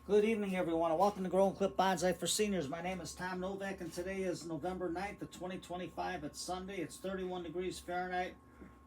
Good evening, everyone, and welcome to Grow and Clip Bonsai for Seniors. My name is Tom Novak, and today is November 9th of 2025. It's Sunday. It's 31 degrees Fahrenheit,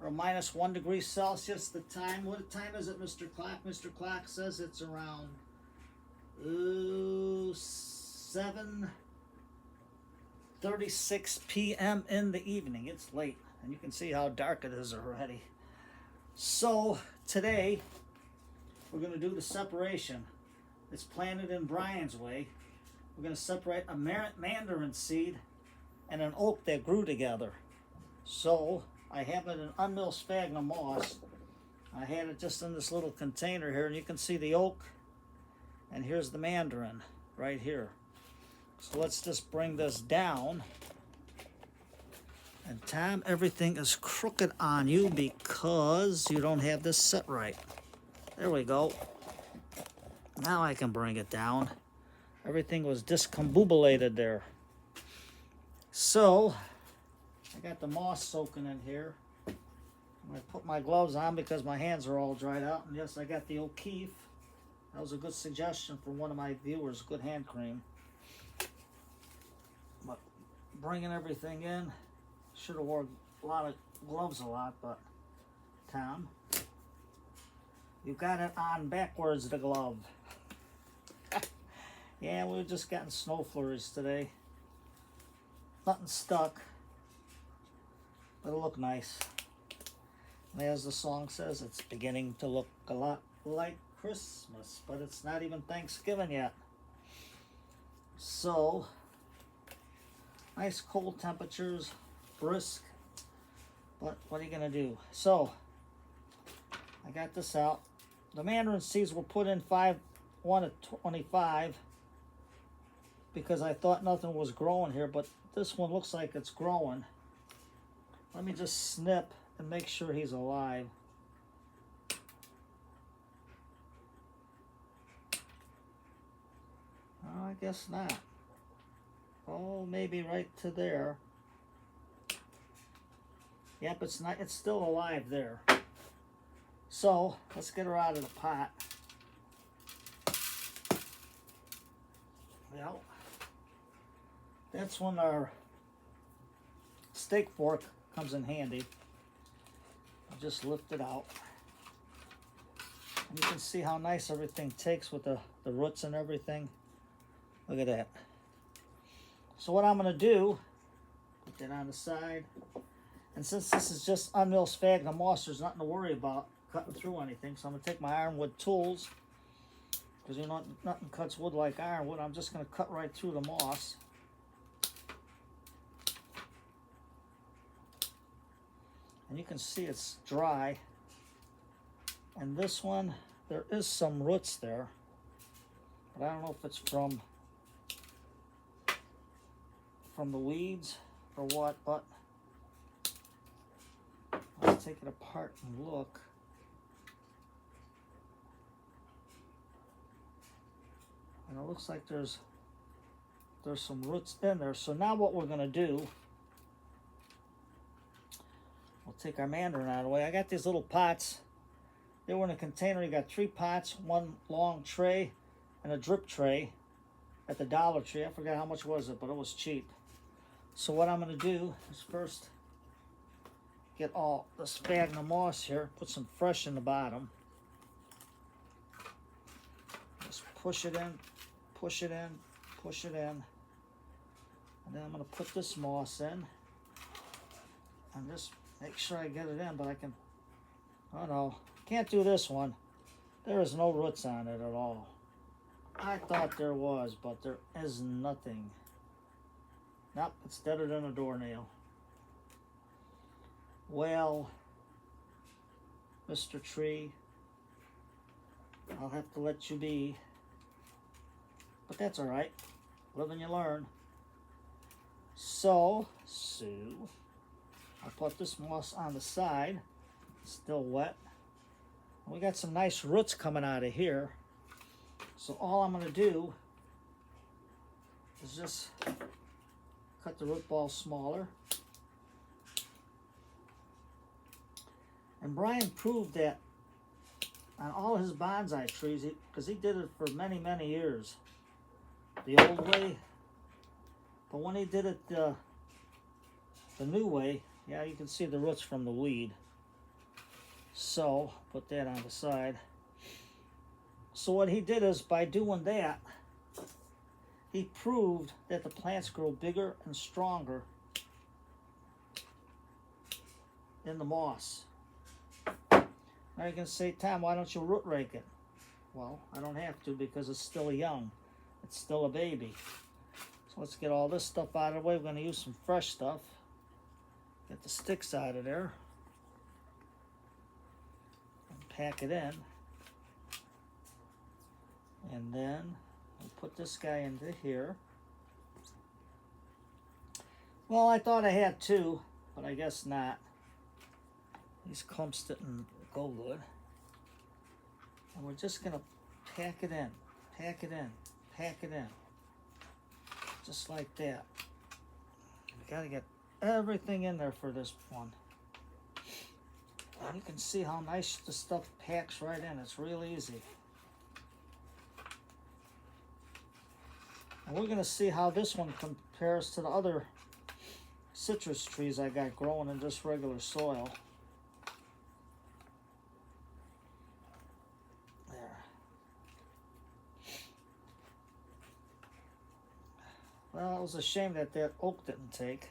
or minus 1 degree Celsius. The time, what time is it, Mr. Clock? Mr. Clock says it's around 7:36 p.m. in the evening. It's late, and you can see how dark it is already. So, today, we're going to do the separation. It's planted in Brian's way. We're going to separate a mandarin seed and an oak that grew together. So I have it in unmilled sphagnum moss. I had it just in this little container here, and you can see the oak, and here's the mandarin right here. So let's just bring this down. And Tom, everything is crooked on you because you don't have this set right. There we go. Now I can bring it down. Everything was discombobulated there. So, I got the moss soaking in here. I'm going to put my gloves on because my hands are all dried out. And yes, I got the O'Keefe. That was a good suggestion from one of my viewers, good hand cream. But bringing everything in, should have worn a lot of gloves but Tom, you got it on backwards, the glove. Yeah, we've just gotten snow flurries today. Nothing stuck, but it'll look nice. And as the song says, it's beginning to look a lot like Christmas, but it's not even Thanksgiving yet. So, nice cold temperatures, brisk, but what are you gonna do? So, I got this out. The mandarin seeds were put in 1 to 25 because I thought nothing was growing here, but this one looks like it's growing. Let me just snip and make sure he's alive. Oh, I guess not. Oh, maybe right to there. Yep, it's not. It's still alive there. So let's get her out of the pot. Well, that's when our steak fork comes in handy. I'll just lift it out. And you can see how nice everything takes with the roots and everything. Look at that. So what I'm going to do, put that on the side. And since this is just unmilled sphagnum moss, there's nothing to worry about cutting through anything. So I'm going to take my ironwood tools, because you know nothing cuts wood like ironwood. I'm just going to cut right through the moss. And you can see it's dry. And this one, there is some roots there, but I don't know if it's from the weeds or what, but let's take it apart and look. And it looks like there's some roots in there. So now what we're going to do, we'll take our mandarin out of the way. I got these little pots. They were in a container. You got 3 pots, 1 long tray, and a drip tray at the Dollar Tree. I forgot how much was it, but it was cheap. So what I'm going to do is first get all the sphagnum moss here, put some fresh in the bottom. Just push it in, push it in, push it in. And then I'm going to put this moss in. And just make sure I get it in, but I can, oh no, can't do this one. There is no roots on it at all. I thought there was, but there is nothing. Nope, it's deader than a doornail. Well, Mr. Tree, I'll have to let you be. But that's all right. Live and you learn. So, I'll put this moss on the side. It's still wet. And we got some nice roots coming out of here. So all I'm going to do is just cut the root ball smaller. And Brian proved that on all his bonsai trees, because he did it for many, many years, the old way. But when he did it the new way, yeah, you can see the roots from the weed. So, put that on the side. So what he did is, by doing that, he proved that the plants grow bigger and stronger in the moss. Now you can say, Tom, why don't you root rake it? Well, I don't have to because it's still young. It's still a baby. So let's get all this stuff out of the way. We're going to use some fresh stuff. Get the sticks out of there. And pack it in. And then we'll put this guy into here. Well, I thought I had two, but I guess not. These clumps didn't go good. And we're just going to pack it in, pack it in, pack it in. Just like that. We got to get everything in there for this one. And you can see how nice the stuff packs right in. It's real easy. And we're going to see how this one compares to the other citrus trees I got growing in just regular soil. There. Well, it was a shame that oak didn't take.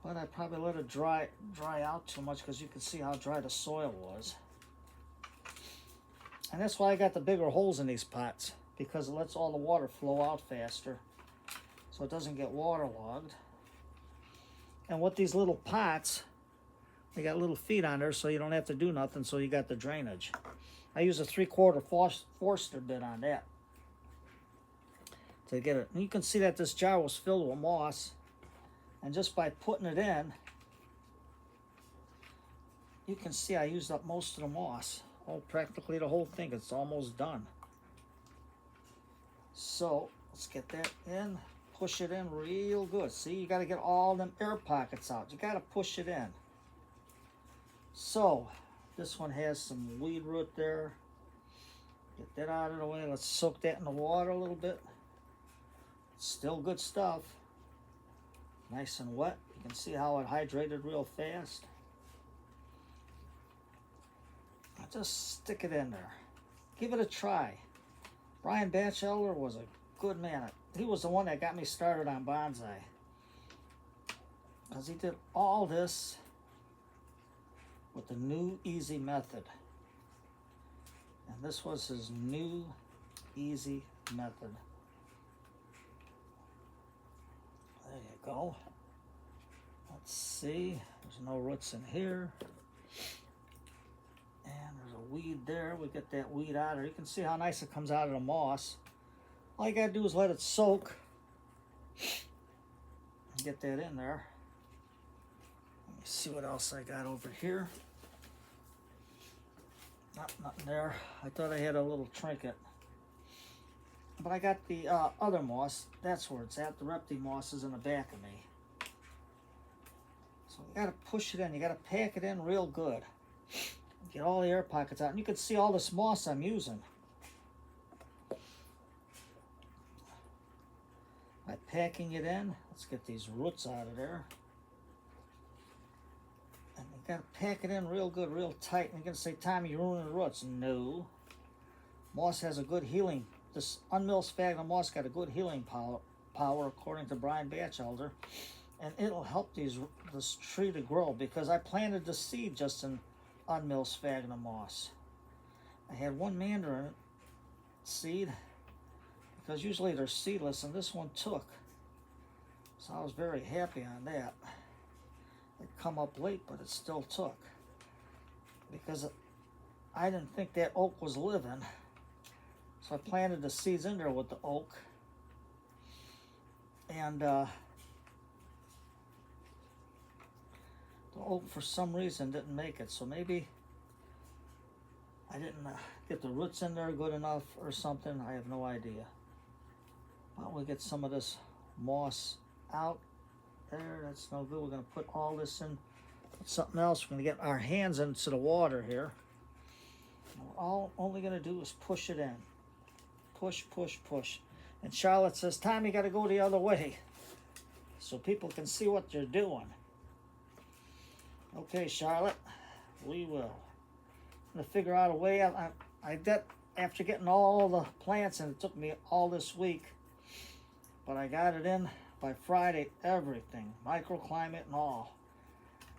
But I probably let it dry out too much because you can see how dry the soil was. And that's why I got the bigger holes in these pots, because it lets all the water flow out faster so it doesn't get waterlogged. And with these little pots, they got little feet on there so you don't have to do nothing, so you got the drainage. I use a 3/4 Forster bit on that to get it. And you can see that this jar was filled with moss, and just by putting it in, you can see I used up most of the moss. Oh, practically the whole thing. It's almost done. So let's get that in, push it in real good. See, you got to get all them air pockets out. You got to push it in. So this one has some weed root there. Get that out of the way. Let's soak that in the water a little bit. It's still good stuff. Nice and wet. You can see how it hydrated real fast. Just stick it in there. Give it a try. Brian Batchelder was a good man. He was the one that got me started on bonsai, because he did all this with the new easy method. And this was his new easy method. There you go. Let's see. There's no roots in here. And there's a weed there. We get that weed out of there. You can see how nice it comes out of the moss. All you gotta do is let it soak. Get that in there. Let me see what else I got over here. Nothing there. I thought I had a little trinket. But I got the other moss. That's where it's at. The Repotting moss is in the back of me. So you gotta push it in. You gotta pack it in real good. Get all the air pockets out. And you can see all this moss I'm using. By packing it in, let's get these roots out of there. And you gotta pack it in real good, real tight. And you're gonna say, Tommy, you're ruining the roots. No. Moss has a good healing. This unmilled sphagnum moss got a good healing power according to Brian Batchelder. And it'll help this tree to grow, because I planted the seed just in unmilled sphagnum moss. I had one Mandarin seed, because usually they're seedless, and this one took. So I was very happy on that. It come up late, but it still took, because I didn't think that oak was living. So I planted the seeds in there with the oak. And the oak, for some reason, didn't make it. So maybe I didn't get the roots in there good enough or something. I have no idea. Why don't we get some of this moss out there? That's no good. We're going to put all this in with something else. We're going to get our hands into the water here. All only going to do is push it in. Push, push, push. And Charlotte says, Tom, you got to go the other way so people can see what you're doing. Okay, Charlotte, we will. I'm going to figure out a way. I did, after getting all the plants, and it took me all this week, but I got it in by Friday, everything, microclimate and all.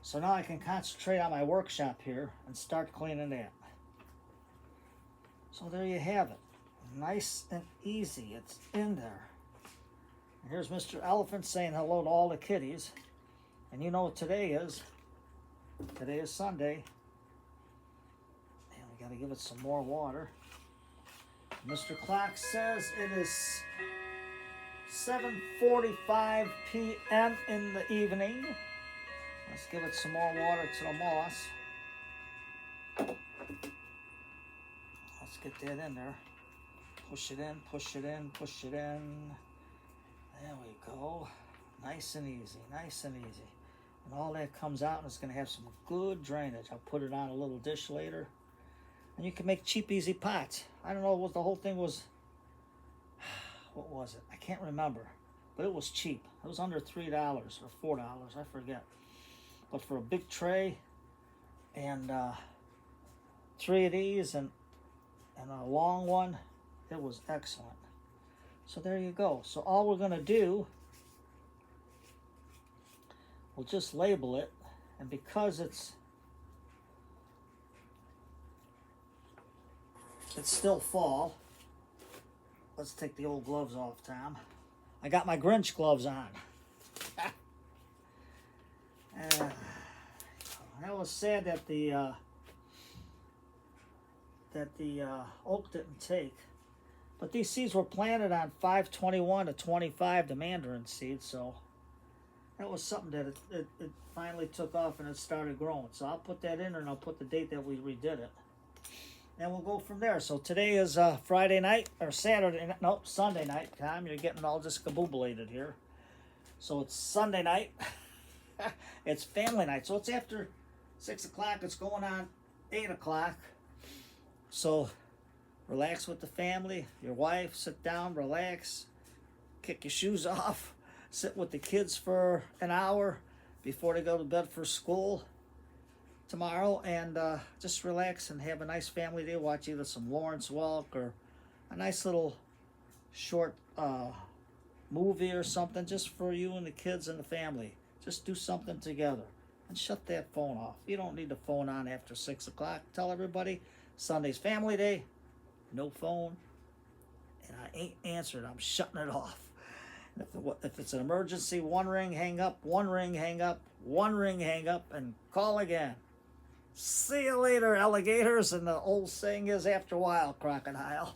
So now I can concentrate on my workshop here and start cleaning that. So there you have it. Nice and easy. It's in there. And here's Mr. Elephant saying hello to all the kitties. And you know what today is. Today is Sunday. And we got to give it some more water. Mr. Clock says it is 7:45 p.m. in the evening. Let's give it some more water to the moss. Let's get that in there. Push it in, push it in, push it in. There we go. Nice and easy, nice and easy. And all that comes out and it's going to have some good drainage. I'll put it on a little dish later. And you can make cheap, easy pots. I don't know what the whole thing was. What was it? I can't remember. But it was cheap. It was under $3 or $4. I forget. But for a big tray and 3 of these and a long one, it was excellent. So there you go. So all we're going to do, we'll just label it. And because it's still fall, let's take the old gloves off, Tom. I got my Grinch gloves on. That was sad that the oak didn't take. But these seeds were planted on 5/21 to 25, the Mandarin seeds, so that was something that it finally took off and it started growing. So I'll put that in there and I'll put the date that we redid it. And we'll go from there. So today is Friday night, or Saturday, no, Sunday night. Tom, you're getting all discombobulated here. So it's Sunday night. It's family night. So it's after 6 o'clock. It's going on 8 o'clock. So relax with the family, your wife, sit down, relax, kick your shoes off, sit with the kids for an hour before they go to bed for school tomorrow, and just relax and have a nice family day. Watch either some Lawrence Welk or a nice little short movie or something just for you and the kids and the family. Just do something together and shut that phone off. You don't need the phone on after 6 o'clock. Tell everybody Sunday's family day, no phone, and I ain't answered. I'm shutting it off. If it's an emergency, one ring, hang up, one ring, hang up, one ring, hang up, and call again. See you later, alligators. And the old saying is, after a while, crocodile.